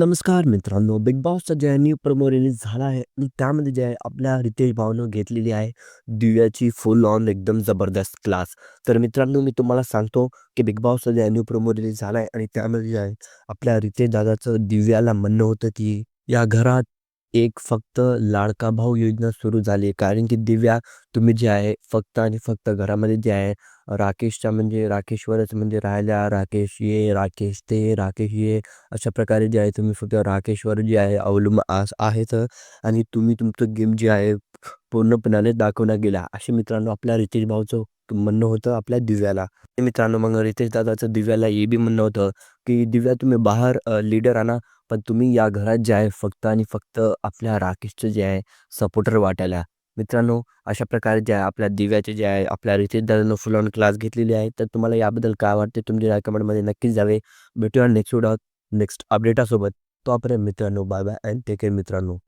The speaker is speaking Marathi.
नमस्कार मित्रांनो, बिग बॉसचा जे आहे न्यू प्रोमो रिलीज झाला आहे आणि त्यामध्ये जे आहे आपल्या रितेश भाऊनं घेतलेली आहे दिव्याची फुल ऑन एकदम जबरदस्त क्लास. तर मित्रांनो मी तुम्हाला सांगतो, की बिग बॉसचा जे आहे न्यू प्रोमो रिलीज झाला आहे आणि त्यामध्ये जे आहे आपल्या रितेश दादाचं दिव्याला म्हणणं होतं, की या घरात एक फक्त लाडका भाऊ योजना सुरू झाली आहे. कारण की दिव्या तुम्ही जे आहे फक्त आणि फक्त घरामध्ये जे आहे राकेशच्या म्हणजे राकेशवरच म्हणजे राहिल्या, राकेश ये, राकेश ते, राकेश ये अशा प्रकारे जे आहे तुम्ही फक्त राकेशवर जे आहे अवलंबून आहेत आणि तुम्ही तुमचं गेम जे आहे पूर्णपणाने दाखवण्यात गेला. असे मित्रांनो आपल्या रितेश भाऊचं म्हणणं होतं आपल्या दिव्याला. आणि मित्रांनो मग रितेश दादाचं दिव्याला हे बी म्हणणं होतं, की दिव्या तुम्ही बाहेर लीडर आणा, पण तुम्ही या घरात जे आहे फक्त आणि फक्त आपल्या राकेशचं जे आहे सपोर्टर वाटायला. मित्रांनो अशा प्रकारे जे आहे आपल्या दिव्याचे जे आहे आपल्या रितेश दादानं फुल ऑन क्लास घेतलेली आहे. तर तुम्हाला याबद्दल काय वाटते तुमच्या कमेंटमध्ये नक्कीच जावे. भेटूया नेक्स्ट व्हिडिओ नेक्स्ट अपडेटासोबत. तोपर्यंत मित्रांनो bye bye and take care मित्रांनो.